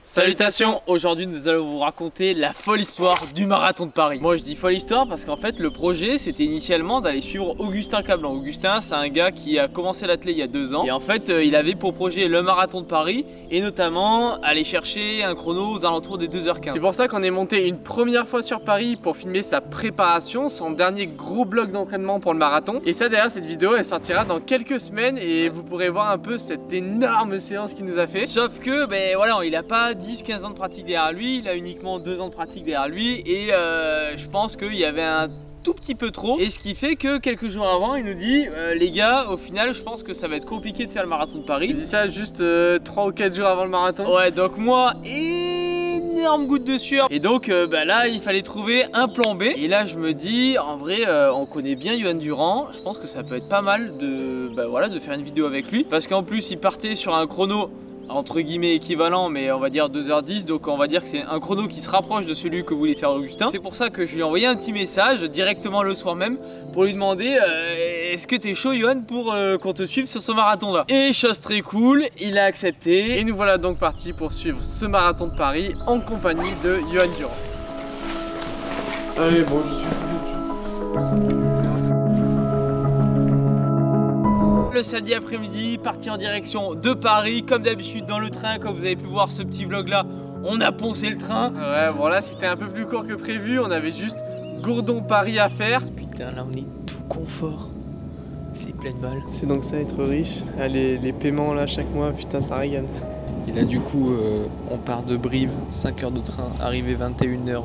Salutations, aujourd'hui nous allons vous raconter la folle histoire du marathon de Paris. Moi je dis folle histoire parce qu'en fait le projet c'était initialement d'aller suivre Augustin Cablan. Augustin c'est un gars qui a commencé l'athlé il y a 2 ans et en fait il avait pour projet le marathon de Paris et notamment aller chercher un chrono aux alentours des 2h15. C'est pour ça qu'on est monté une première fois sur Paris pour filmer sa préparation, son dernier gros bloc d'entraînement pour le marathon. Et ça d'ailleurs cette vidéo elle sortira dans quelques semaines et vous pourrez voir un peu cette énorme séance qu'il nous a fait. Sauf que ben voilà, il a pas 10-15 ans de pratique derrière lui, il a uniquement 2 ans de pratique derrière lui et je pense qu'il y avait un tout petit peu trop, et ce qui fait que quelques jours avant il nous dit les gars au final je pense que ça va être compliqué de faire le marathon de Paris. Il dit ça juste 3 ou 4 jours avant le marathon. Ouais, donc moi énorme goutte de sueur et donc bah là il fallait trouver un plan B et là je me dis en vrai on connaît bien Johan Durand, je pense que ça peut être pas mal de, bah, voilà, de faire une vidéo avec lui parce qu'en plus il partait sur un chrono entre guillemets équivalent, mais on va dire 2h10, donc on va dire que c'est un chrono qui se rapproche de celui que voulait faire Augustin. C'est pour ça que je lui ai envoyé un petit message directement le soir même pour lui demander est-ce que t'es chaud Johan pour qu'on te suive sur ce marathon là. Et chose très cool, il a accepté. Et nous voilà donc partis pour suivre ce marathon de Paris en compagnie de Johan Durand. Allez bon, je suis le samedi après-midi, parti en direction de Paris, comme d'habitude dans le train. Comme vous avez pu voir ce petit vlog là, on a poncé le train. Ouais, bon là c'était un peu plus court que prévu, on avait juste Gourdon-Paris à faire. Putain, là on est tout confort, c'est plein de balles. C'est donc ça être riche, ah, les paiements là chaque mois, putain ça régale. Et là du coup on part de Brive, 5 heures de train, arrivé 21h30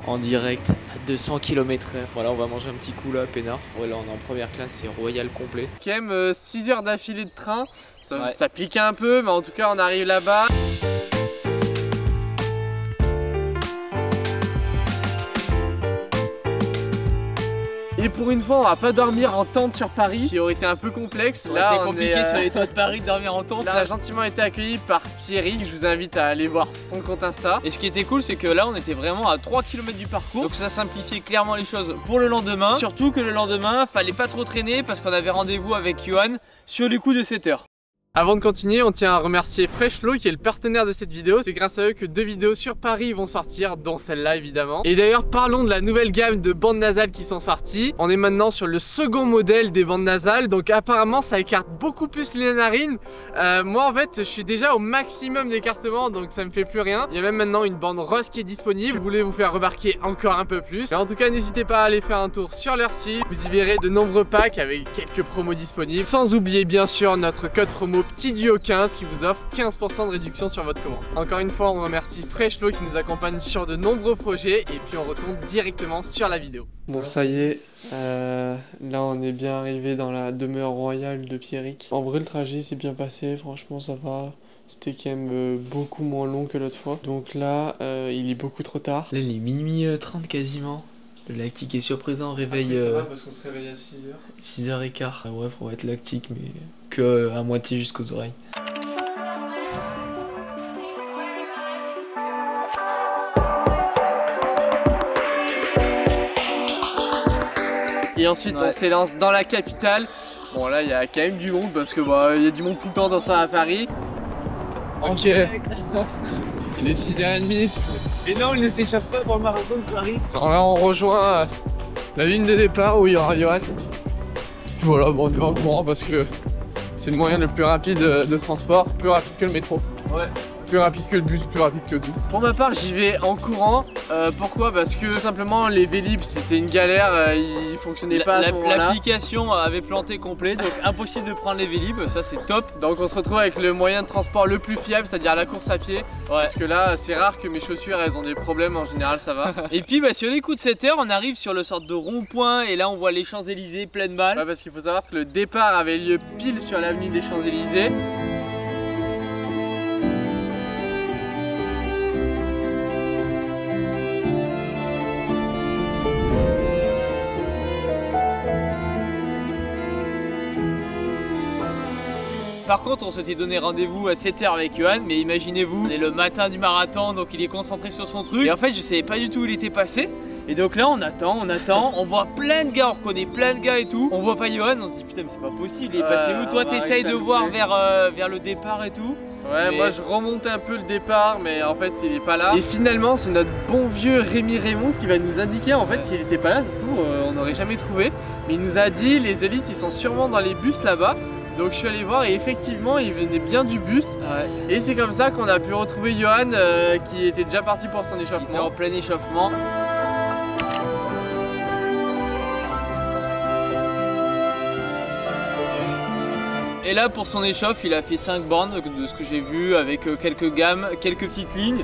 en direct à 200 km/h. Voilà, on va manger un petit coup là, peinard. Ouais, là on est en première classe, c'est royal complet. Quand même 6 heures d'affilée de train, ça pique un peu, mais en tout cas on arrive là-bas. Et pour une fois on va pas dormir en tente sur Paris, qui aurait été un peu complexe. Là c'est compliqué sur les toits de Paris de dormir en tente. Là on a gentiment été accueilli par Pierrick, je vous invite à aller voir son compte Insta. Et ce qui était cool c'est que là on était vraiment à 3 km du parcours, donc ça simplifiait clairement les choses pour le lendemain. Surtout que le lendemain fallait pas trop traîner parce qu'on avait rendez-vous avec Johan sur les coups de 7 heures. Avant de continuer, on tient à remercier Freshflow qui est le partenaire de cette vidéo. C'est grâce à eux que 2 vidéos sur Paris vont sortir, dont celle-là évidemment. Et d'ailleurs, parlons de la nouvelle gamme de bandes nasales qui sont sorties. On est maintenant sur le second modèle des bandes nasales, donc apparemment ça écarte beaucoup plus les narines. Moi en fait, je suis déjà au maximum d'écartement, donc ça me fait plus rien. Il y a même maintenant une bande rose qui est disponible. Je voulais vous faire remarquer encore un peu plus. Mais en tout cas, n'hésitez pas à aller faire un tour sur leur site. Vous y verrez de nombreux packs avec quelques promos disponibles. Sans oublier bien sûr notre code promo Petit Duo 15 qui vous offre 15% de réduction sur votre commande. Encore une fois on remercie Freshflow qui nous accompagne sur de nombreux projets et puis on retourne directement sur la vidéo. Bon ça y est, là on est bien arrivé dans la demeure royale de Pierrick. En vrai le trajet s'est bien passé, franchement ça va. C'était quand même beaucoup moins long que l'autre fois. Donc là il est beaucoup trop tard. Là il est minuit 30 quasiment. Le lactique est sur présent, réveil. Après, ça va parce qu'on se réveille à 6h. 6h15. Ouais, faut être lactique, mais que à moitié jusqu'aux oreilles. Et ensuite on s'élance dans la capitale. Bon là il y a quand même du monde parce que bah il y a du monde tout le temps dans ça à Paris. Ok. Il est 6h30. Et non, il ne s'échappe pas pour le marathon de Paris. Alors là on rejoint la ligne de départ où il y aura Johan. Voilà, bon on est en courant parce que c'est le moyen le plus rapide de transport, plus rapide que le métro. Ouais. Plus rapide que le bus, plus rapide que tout. Pour ma part j'y vais en courant. Pourquoi? Parce que tout simplement les Vélib c'était une galère, ils fonctionnaient pas à ce moment-là. L'application avait planté complet, donc impossible de prendre les Vélib, ça c'est top. Donc on se retrouve avec le moyen de transport le plus fiable, c'est-à-dire la course à pied. Ouais. Parce que là c'est rare que mes chaussures elles ont des problèmes, en général ça va. Et puis bah, sur les coups de 7 heures on arrive sur le sorte de rond-point et là on voit les Champs-Élysées pleines balles. Ouais, parce qu'il faut savoir que le départ avait lieu pile sur l'avenue des Champs-Élysées. Par contre, on s'était donné rendez-vous à 7 h avec Johan, mais imaginez-vous, on est le matin du marathon, donc il est concentré sur son truc. Et en fait, je savais pas du tout où il était passé. Et donc là, on attend, on voit plein de gars, on reconnaît plein de gars et tout. On voit pas Johan, on se dit putain, mais c'est pas possible, il est passé où? Toi, t'essayes de voir vers le départ et tout. Ouais, moi je remontais un peu le départ, mais en fait il est pas là. Et finalement, c'est notre bon vieux Rémi Raymond qui va nous indiquer en fait s'il était pas là, ça se trouve on n'aurait jamais trouvé. Mais il nous a dit les élites ils sont sûrement dans les bus là-bas. Donc je suis allé voir et effectivement il venait bien du bus. Ouais. Et c'est comme ça qu'on a pu retrouver Johan qui était déjà parti pour son échauffement. Il était en plein échauffement. Et là pour son échauffe, il a fait 5 bornes de ce que j'ai vu avec quelques gammes, quelques petites lignes.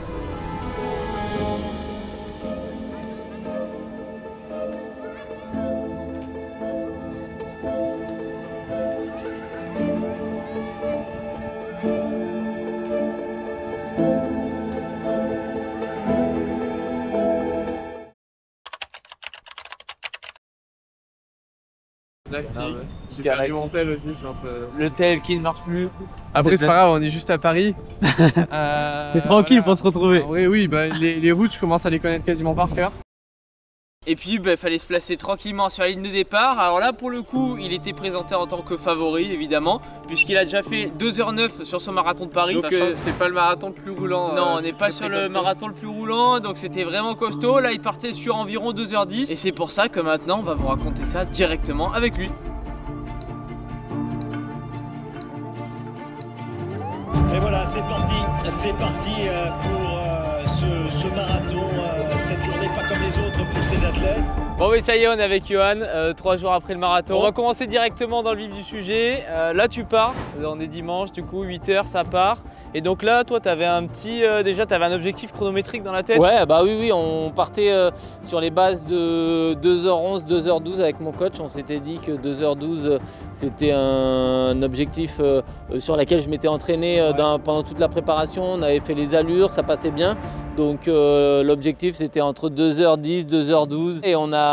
J'ai perdu mon tel aussi sur ce... Le tel qui ne marche plus. Après c'est pas grave, on est juste à Paris. C'est tranquille pour se retrouver. Oui, bah, les routes je commence à les connaître quasiment par cœur. Et puis bah, fallait se placer tranquillement sur la ligne de départ. Alors là pour le coup il était présenté en tant que favori évidemment, puisqu'il a déjà fait 2h09 sur son marathon de Paris. Donc c'est pas le marathon le plus roulant. Non, on n'est pas sur le marathon le plus roulant, donc c'était vraiment costaud. Là il partait sur environ 2h10 et c'est pour ça que maintenant on va vous raconter ça directement avec lui. Et voilà, c'est parti pour ce marathon, cette journée pas comme les autres pour ces athlètes. Bon oui ça y est, on est avec Johan, 3 jours après le marathon. On va commencer directement dans le vif du sujet. Là tu pars, on est dimanche du coup, 8 h ça part. Et donc là toi t'avais un petit, déjà t'avais un objectif chronométrique dans la tête? Ouais bah oui, on partait sur les bases de 2h11, 2h12 avec mon coach. On s'était dit que 2h12 c'était un objectif sur lequel je m'étais entraîné pendant toute la préparation. On avait fait les allures, ça passait bien. Donc l'objectif c'était entre 2h10, 2h12 et on a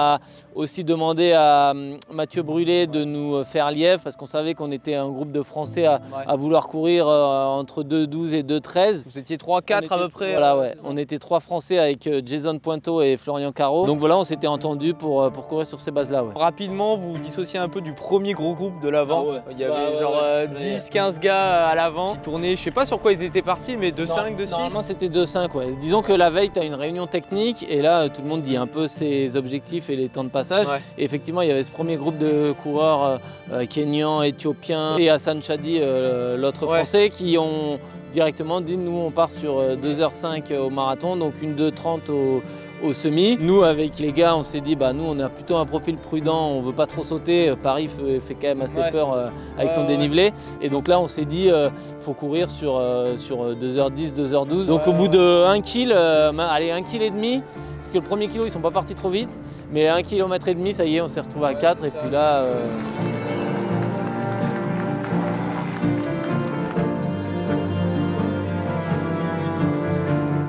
aussi demandé à Mathieu Brulé de nous faire lièvre parce qu'on savait qu'on était un groupe de Français à vouloir courir entre 2h12 et 2h13. Vous étiez 3-4 à peu près. Voilà, ouais. On était 3 Français avec Jason Pointeau et Florian Caro. Donc voilà, on s'était entendu pour courir sur ces bases-là. Ouais. Rapidement, vous vous dissociez un peu du premier gros groupe de l'avant. Ah ouais. Il y avait genre 10-15 gars à l'avant qui tournaient, je sais pas sur quoi ils étaient partis, mais 2-5, 2-6. Normalement c'était 2-5, ouais. Disons que la veille, tu as une réunion technique et là, tout le monde dit un peu ses objectifs et les temps de passage. Ouais. Et effectivement, il y avait ce premier groupe de coureurs kenyans, éthiopiens et Hassan Chadi, l'autre Français, qui ont directement dit nous on part sur 2h05 au marathon, donc une 2h30 au semi. Nous avec les gars on s'est dit bah nous on a plutôt un profil prudent, on veut pas trop sauter, Paris fait quand même assez peur avec son dénivelé et donc là on s'est dit faut courir sur 2h10, 2h12. Donc au bout de 1 kg, allez 1,5 kg, parce que le premier kilo ils sont pas partis trop vite, mais 1,5 km ça y est on s'est retrouvé à 4 et puis là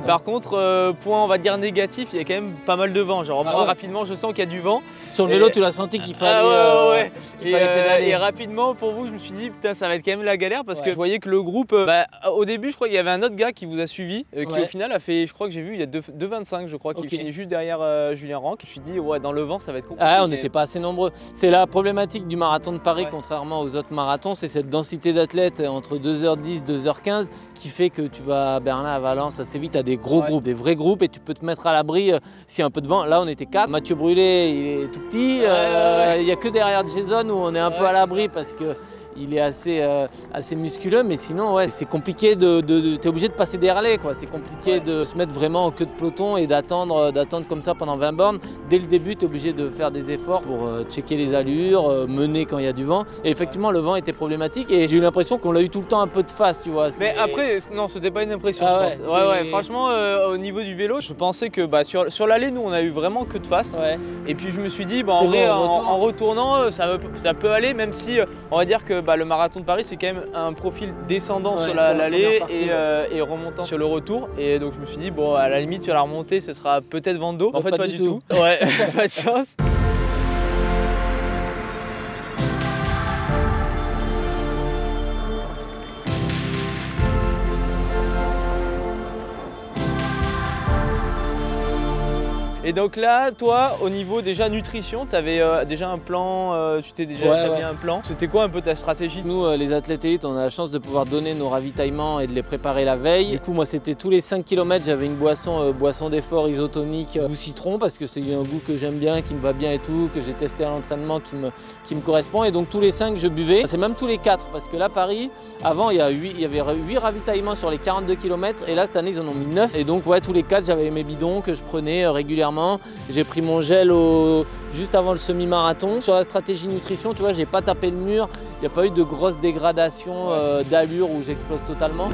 Par contre, point on va dire négatif, il y a quand même pas mal de vent. Genre moi rapidement je sens qu'il y a du vent. Sur le vélo tu l'as senti qu'il fallait, fallait pédaler. Et rapidement pour vous je me suis dit putain ça va être quand même la galère parce que je voyais que le groupe, au début je crois qu'il y avait un autre gars qui vous a suivi, qui au final a fait, je crois que j'ai vu il y a 2,25 je crois, qui finit juste derrière Julien Ranck. Je me suis dit ouais dans le vent ça va être compliqué. Ah on n'était pas assez nombreux. C'est la problématique du marathon de Paris contrairement aux autres marathons, c'est cette densité d'athlètes entre 2h10, 2h15 qui fait que tu vas à Berlin, à Valence assez vite à des gros groupes, des vrais groupes et tu peux te mettre à l'abri s'il y a un peu de vent. Là on était 4. Mathieu Brulé il est tout petit, il n'y a que derrière Jason où on est un peu à l'abri parce que il est assez musculeux, mais sinon ouais c'est compliqué t'es obligé de passer des relais quoi. C'est compliqué de se mettre vraiment en queue de peloton et d'attendre comme ça pendant 20 bornes. Dès le début tu es obligé de faire des efforts pour checker les allures, mener quand il y a du vent. Et effectivement le vent était problématique et j'ai eu l'impression qu'on l'a eu tout le temps un peu de face tu vois. Mais après non c'était pas une impression je pense. Franchement au niveau du vélo je pensais que sur l'allée nous on a eu vraiment que de face. Et puis je me suis dit en vrai en retournant ça peut aller, même si on va dire que le marathon de Paris c'est quand même un profil descendant sur l'allée et remontant sur le retour, et donc je me suis dit bon à la limite sur la remontée ce sera peut-être vent d'eau. En fait pas du tout. Ouais, pas de chance. Et donc là, toi, au niveau déjà nutrition, tu avais déjà un plan, tu t'es déjà établi un plan. C'était quoi un peu ta stratégie? Nous, les athlètes élites, on a la chance de pouvoir donner nos ravitaillements et de les préparer la veille. Du coup, moi, c'était tous les 5 km, j'avais une boisson d'effort isotonique goût citron parce que c'est un goût que j'aime bien, qui me va bien et tout, que j'ai testé à l'entraînement, qui me correspond. Et donc tous les 5, je buvais. C'est même tous les 4 parce que là, Paris, avant, il y avait 8 ravitaillements sur les 42 km et là, cette année, ils en ont mis 9. Et donc, ouais, tous les 4, j'avais mes bidons que je prenais régulièrement. J'ai pris mon gel juste avant le semi-marathon. Sur la stratégie nutrition, tu vois, j'ai pas tapé le mur. Il n'y a pas eu de grosse dégradation d'allure où j'explose totalement.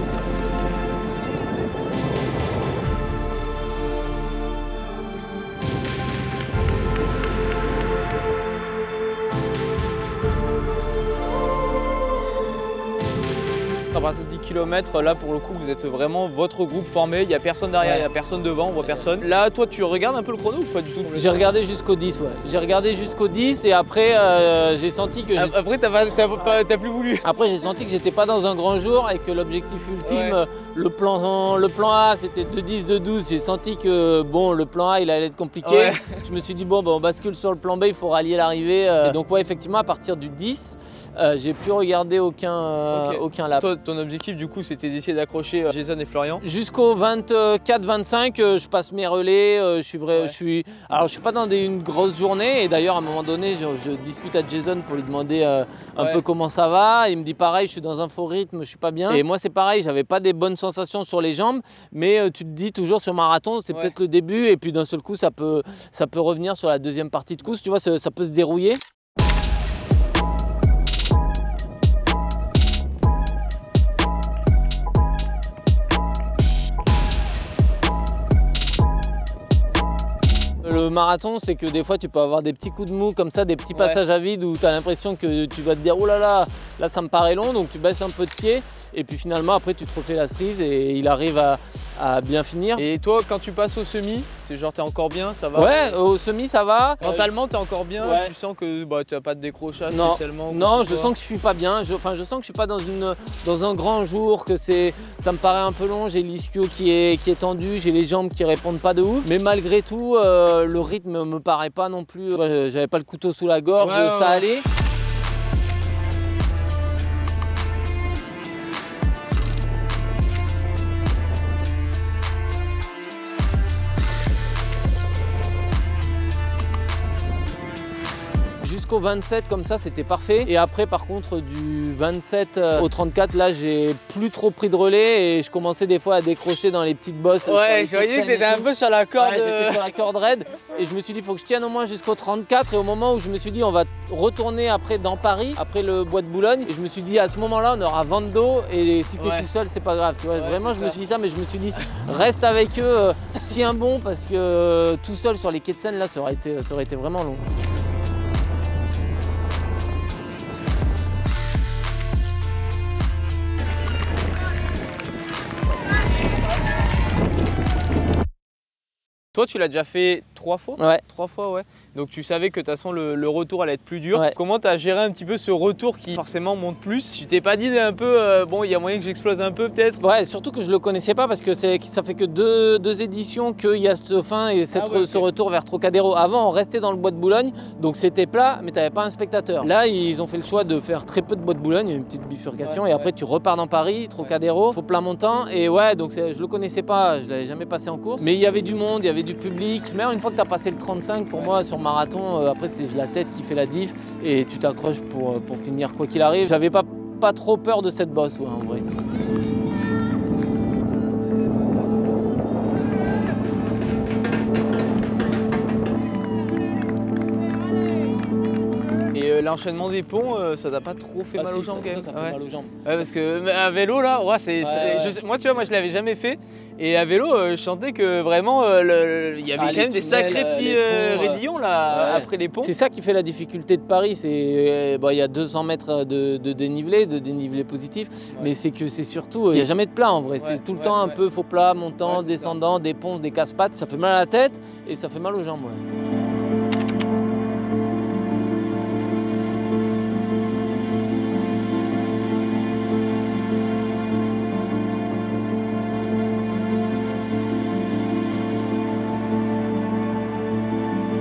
À partir de 10 km, là pour le coup vous êtes vraiment votre groupe formé, il n'y a personne derrière, il n'y a personne devant, on voit personne. Là toi tu regardes un peu le chrono ou pas du tout? J'ai regardé jusqu'au 10, ouais. J'ai regardé jusqu'au 10 et après j'ai senti que... Après t'as plus voulu? Après j'ai senti que j'étais pas dans un grand jour et que l'objectif ultime, le plan A c'était de 10, de 12. J'ai senti que bon le plan A il allait être compliqué. Ouais. Je me suis dit bon on bascule sur le plan B, il faut rallier l'arrivée. Et donc ouais effectivement à partir du 10, j'ai plus regardé aucun lap. Toi, ton objectif du coup c'était d'essayer d'accrocher Jason et Florian? Jusqu'au 24-25 je passe mes relais, je suis pas dans une grosse journée et d'ailleurs à un moment donné je discute à Jason pour lui demander un peu comment ça va. Il me dit pareil, je suis dans un faux rythme, je suis pas bien. Et moi c'est pareil, j'avais pas des bonnes sensations sur les jambes, mais tu te dis toujours sur marathon c'est peut-être le début et puis d'un seul coup ça peut revenir sur la deuxième partie de course, tu vois, ça peut se dérouiller. Le marathon, c'est que des fois tu peux avoir des petits coups de mou comme ça, des petits passages à vide où tu as l'impression que tu vas te dire oh là ça me paraît long, donc tu baisses un peu de pied et puis finalement après tu te refais la cerise et il arrive à bien finir. Et toi quand tu passes au semi, t'es encore bien, ça va? Ouais, au semi ça va. Mentalement t'es encore bien, tu sens que tu n'as pas de décrochage spécialement? Non, je sens que je suis pas bien, je sens que je suis pas dans un grand jour, que ça me paraît un peu long, j'ai l'ischio qui est tendu, j'ai les jambes qui répondent pas de ouf, mais malgré tout le rythme me paraît pas non plus, j'avais pas le couteau sous la gorge, ça allait. Jusqu'au 27 comme ça c'était parfait et après par contre du 27 au 34 là j'ai plus trop pris de relais et je commençais des fois à décrocher dans les petites bosses. Ouais, je voyais que t'étais un peu sur la corde. Ouais, j'étais sur la corde raide et je me suis dit il faut que je tienne au moins jusqu'au 34 et au moment où je me suis dit on va retourner après dans Paris, après le bois de Boulogne et je me suis dit à ce moment là on aura vent d'eau et si t'es tout seul c'est pas grave, tu vois, vraiment je me suis dit ça mais je me suis dit reste avec eux, tiens bon parce que tout seul sur les quais de Seine là ça aurait été vraiment long. Toi, tu l'as déjà fait 3 fois? Ouais. 3 fois, ouais. Donc tu savais que de toute façon le retour allait être plus dur. Ouais. Comment tu as géré un petit peu ce retour qui forcément monte plus? Tu t'es pas dit un peu, bon, il y a moyen que j'explose un peu peut-être? Ouais, surtout que je le connaissais pas parce que ça fait que deux éditions qu'il y a ce fin et ce retour vers Trocadéro. Avant, on restait dans le bois de Boulogne, donc c'était plat, mais tu n'avais pas un spectateur. Là, ils ont fait le choix de faire très peu de bois de Boulogne, une petite bifurcation, et après tu repars dans Paris, Trocadéro, faux plat montant. Et ouais, donc je le connaissais pas, je l'avais jamais passé en course. Mais il y avait du monde, il y avait du public. Mais une fois que tu as passé le 35, pour moi, sur marathon, après c'est la tête qui fait la diff et tu t'accroches pour finir quoi qu'il arrive. J'avais pas trop peur de cette bosse, ouais, en vrai. L'enchaînement des ponts, ça t'a pas trop fait mal aux jambes quand même? Ça fait mal aux jambes. Ouais, parce que à vélo là, moi tu vois, moi je l'avais jamais fait et à vélo je sentais que vraiment il y avait quand même des sacrés petits raidillons là après les ponts. C'est ça qui fait la difficulté de Paris, c'est il y a 200 mètres de dénivelé positif, mais c'est que c'est surtout il n'y a jamais de plat en vrai, c'est tout le temps un peu faux plat, montant, descendant, des ponts, des casse-pattes, ça fait mal à la tête et ça fait mal aux jambes. Ouais.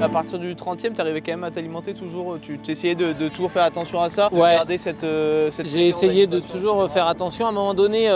à partir du 30e, tu arrivais quand même à t'alimenter toujours, tu essayais de toujours faire attention à ça, de Ouais. garder cette J'ai essayé de toujours faire attention. À un moment donné,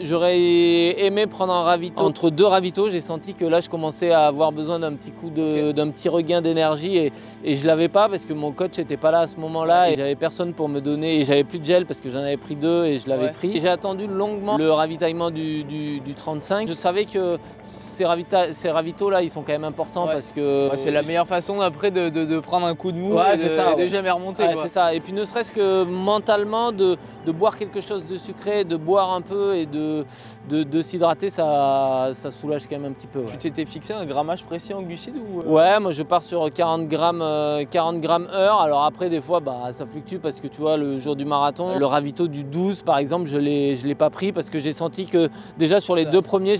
j'aurais aimé prendre un ravito. Entre deux ravitaux, j'ai senti que là, je commençais à avoir besoin d'un petit coup d'un petit regain d'énergie et je l'avais pas parce que mon coach n'était pas là à ce moment-là et j'avais personne pour me donner et j'avais plus de gel parce que j'en avais pris 2 et je l'avais pris. Et j'ai attendu longuement le ravitaillement du 35. Je savais que ces ravitaux là, ils sont quand même importants parce que c'est la meilleure façon après de prendre un coup de mou Ouais, et c'est ça, de jamais remonter. Ouais, c'est ça. Et puis ne serait-ce que mentalement de boire quelque chose de sucré, de boire un peu et de s'hydrater, ça soulage quand même un petit peu. Ouais. Tu t'étais fixé un grammage précis en glucides ou Ouais, moi je pars sur 40 grammes heure. Alors après des fois ça fluctue parce que tu vois le jour du marathon, le ravito du 12 par exemple, je l'ai pas pris parce que j'ai senti que déjà sur les 2 premiers,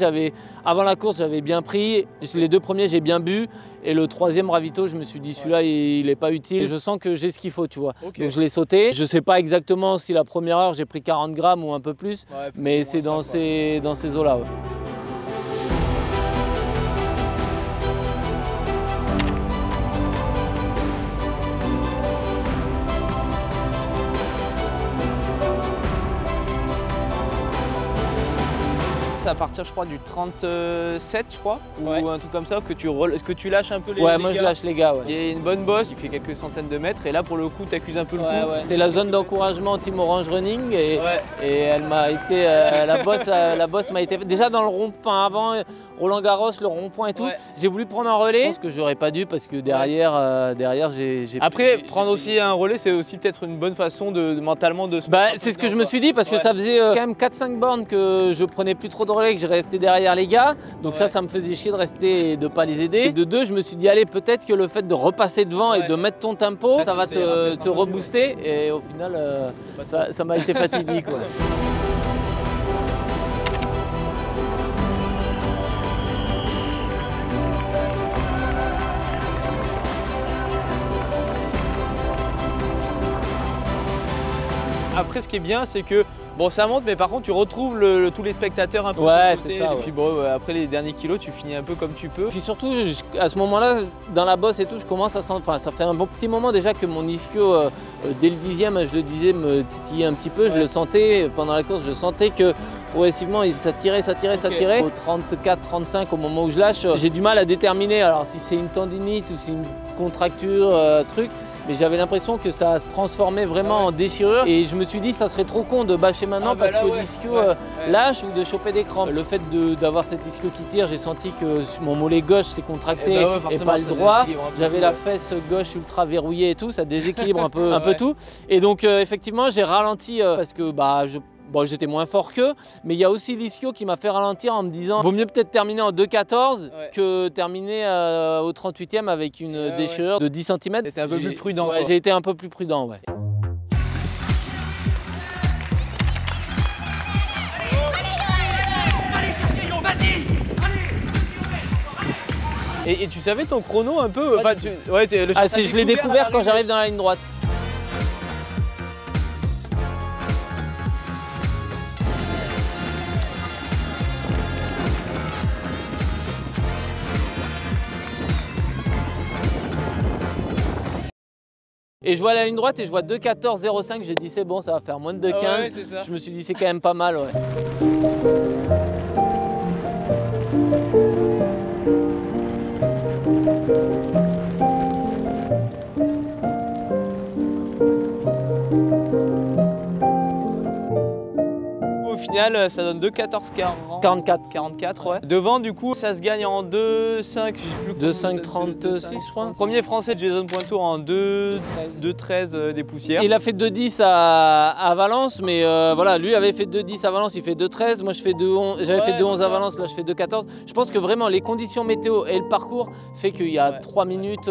avant la course j'avais bien pris, les 2 premiers j'ai bien bu et le 3e ravito je me suis dit celui-là il est pas utile. Et je sens que j'ai ce qu'il faut, tu vois. Okay. Donc je l'ai sauté. Je sais pas exactement si la première heure j'ai pris 40 grammes ou un peu plus, mais c'est dans ces eaux-là. Ouais. C'est à partir je crois du 37 je crois ou un truc comme ça que tu lâches un peu les Ouais, les moi gars. je lâche les gars. Ouais. Il y a une bonne bosse qui fait quelques centaines de mètres et là pour le coup tu accuses un peu le coup. Ouais. C'est la zone d'encouragement Team Orange Running et elle m'a été la bosse m'a été déjà dans le rond-point avant Roland Garros, le rond-point et tout. J'ai voulu prendre un relais, je pense que j'aurais pas dû parce que derrière j'ai Après prendre aussi un relais c'est aussi peut-être une bonne façon mentalement de se c'est ce que je me suis dit parce que ça faisait quand même 4-5 bornes que je prenais plus trop de relais, que je restais derrière les gars, donc ça me faisait chier de rester et de pas les aider. Et de 2 je me suis dit allez peut-être que le fait de repasser devant et de mettre ton tempo ça va te rebooster et au final ça m'a été fatidique. Après ce qui est bien c'est que bon ça monte mais par contre tu retrouves tous les spectateurs un peu c'est ça. Et puis bon après les derniers kilos tu finis un peu comme tu peux. Puis surtout à ce moment-là dans la bosse et tout je commence à sentir, ça fait un bon petit moment déjà que mon ischio dès le 10e je le disais me titillait un petit peu, je le sentais pendant la course, je sentais que progressivement ça tirait. Au 34-35 au moment où je lâche, j'ai du mal à déterminer alors si c'est une tendinite ou si c'est une contracture truc. Mais j'avais l'impression que ça se transformait vraiment en déchirure et je me suis dit ça serait trop con de bâcher maintenant parce que l'ischio lâche ou de choper des crampes. Le fait d'avoir cet ischio qui tire, j'ai senti que mon mollet gauche s'est contracté et pas le droit. J'avais la fesse gauche ultra verrouillée et tout, ça déséquilibre un peu tout. Et donc effectivement j'ai ralenti parce que j'étais moins fort qu'eux, mais il y a aussi l'ischio qui m'a fait ralentir en me disant vaut mieux peut-être terminer en 2,14 que terminer au 38e avec une déchirure de 10 cm. T'étais un peu plus prudent. J'ai été un peu plus prudent. Et tu savais ton chrono un peu je l'ai découvert quand j'arrive dans la ligne droite. Et je vois la ligne droite et je vois 2,14,05, j'ai dit c'est bon, ça va faire moins de 2,15. Je me suis dit c'est quand même pas mal. Au final, ça donne 2,14,44. Devant, du coup, ça se gagne en 2,5, je sais plus. 2,5,36, je crois. Premier français, Jason Pointeau, en 2,13 des poussières. Il a fait 2,10 à Valence, mais voilà, lui avait fait 2,10 à Valence, il fait 2,13. Moi, j'avais fait 2,11 à Valence, là, je fais 2,14. Je pense que vraiment, les conditions météo et le parcours fait qu'il y a 3 minutes,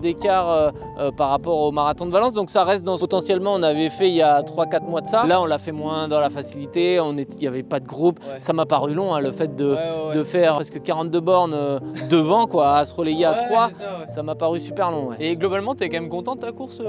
d'écart par rapport au marathon de Valence. Donc, ça reste dans potentiellement, on avait fait il y a 3-4 mois de ça. Là, on l'a fait moins dans la facilité. il n'y avait pas de groupe. Ça m'a paru long, hein, le fait de faire presque 42 bornes devant, quoi, à se relayer à 3, ça m'a paru super long. Et globalement, t'es quand même content de ta course,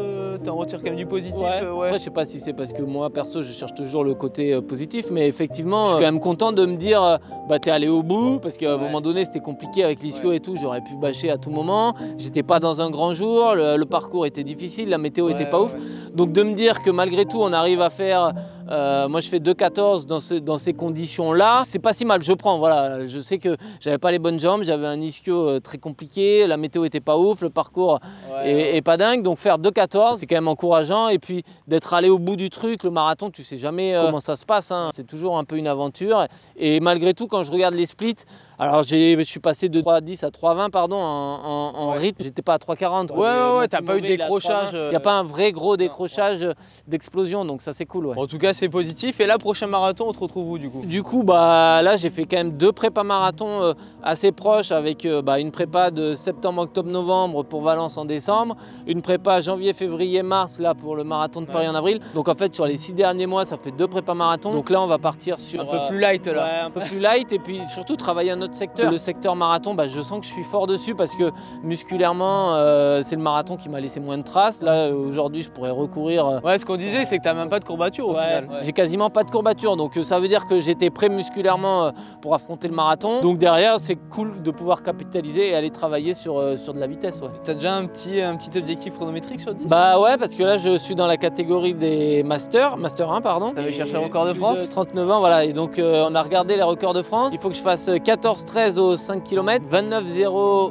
t'en retires quand même du positif. Après, je sais pas si c'est parce que moi, perso, je cherche toujours le côté positif, mais effectivement, je suis quand même content de me dire, bah t'es allé au bout, parce qu'à un moment donné, c'était compliqué avec l'ischio et tout, j'aurais pu bâcher à tout moment, j'étais pas dans un grand jour, le parcours était difficile, la météo était pas ouf, donc de me dire que malgré tout, on arrive à faire, moi je fais 2,14 dans ces conditions-là, c'est pas si mal, je prends, voilà, je sais que j'avais pas les bonnes jambes, j'avais un ischio très compliqué, la météo était pas ouf, le parcours est pas dingue, donc faire 2,14 c'est quand même encourageant, et puis d'être allé au bout du truc, le marathon, tu sais jamais comment ça se passe, hein. C'est toujours un peu une aventure, et malgré tout quand je regarde les splits, alors je suis passé de 3,10 à 3,20 pardon en rythme, j'étais pas à 3,40. Ouais, t'as pas eu de décrochage. Il n'y a pas un vrai gros décrochage d'explosion, donc ça c'est cool. En tout cas c'est positif, et là prochain marathon on te retrouve où du coup? Du coup bah là j'ai fait quand même 2 prépas marathons assez proches, avec une prépa de septembre, octobre, novembre pour Valence en décembre, une prépa janvier, février, mars là pour le marathon de Paris en avril. Donc en fait sur les 6 derniers mois ça fait 2 prépas marathons. Donc là on va partir sur un peu plus light là. Ouais, un peu plus light, et puis surtout travailler un autre secteur. Le secteur marathon, je sens que je suis fort dessus parce que musculairement c'est le marathon qui m'a laissé moins de traces. Là aujourd'hui je pourrais recourir. Ouais, ce qu'on disait c'est que t'as même pas de courbature au final. J'ai quasiment pas de courbature, donc ça veut dire que j'étais prêt musculairement pour affronter le marathon. Donc derrière c'est cool de pouvoir capitaliser et aller travailler sur de la vitesse. T'as déjà un petit objectif chronométrique sur 10? Bah ouais, parce que là je suis dans la catégorie des Master 1 pardon. T'avais cherché le record de France? 39 ans, voilà, et donc on a regardé les records de France. Il faut que je fasse 14-13 au 5 km, 29-0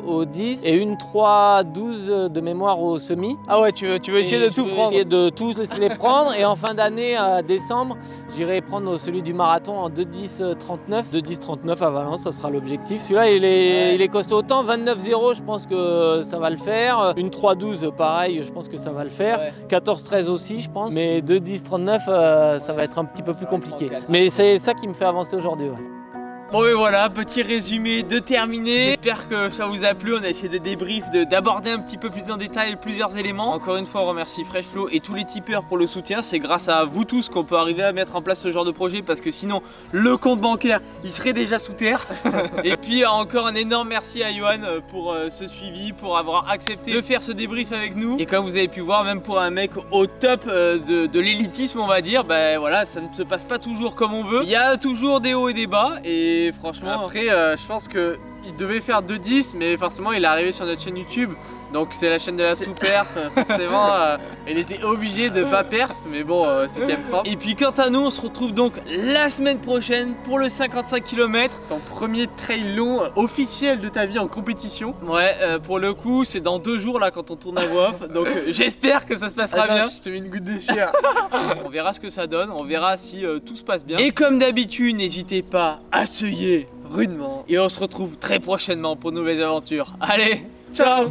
au 10 et une 3-12 de mémoire au semi. Ah ouais, tu veux essayer de tout prendre? Essayer de tous les prendre, et en fin d'année, à décembre, j'irai prendre celui du marathon en 2-10-39. 2-10-39 à Valence, ça sera l'objectif. Celui-là, il est costaud. Autant 29-0, je pense que ça va le faire. Une 3-12, pareil, je pense que ça va le faire. 14-13 aussi, je pense. Mais 2-10-39, ça va être un petit peu plus compliqué. Mais c'est ça qui me fait avancer aujourd'hui. Bon et voilà, petit résumé de terminé. J'espère que ça vous a plu. On a essayé de débrief, d'aborder un petit peu plus en détail plusieurs éléments. Encore une fois, on remercie Freshflow et tous les tipeurs pour le soutien. C'est grâce à vous tous qu'on peut arriver à mettre en place ce genre de projet, parce que sinon le compte bancaire il serait déjà sous terre. Et puis encore un énorme merci à Johan pour ce suivi, pour avoir accepté de faire ce débrief avec nous. Et comme vous avez pu voir, même pour un mec au top de l'élitisme on va dire, voilà, ça ne se passe pas toujours comme on veut. Il y a toujours des hauts et des bas, et franchement après je pense que il devait faire 2,10, mais forcément il est arrivé sur notre chaîne YouTube, donc c'est la chaîne de la sous-perf, forcément il était obligé de pas perf, mais bon c'est quand même propre. Et puis quant à nous, on se retrouve donc la semaine prochaine pour le 55 km. Ton premier trail long officiel de ta vie en compétition. Ouais, pour le coup c'est dans 2 jours là quand on tourne à voix off, donc j'espère que ça se passera bien. Je te mets une goutte de sueur. On verra ce que ça donne, on verra si tout se passe bien. Et comme d'habitude, n'hésitez pas à seuiller rudement. Et on se retrouve très prochainement pour de nouvelles aventures. Allez, ciao!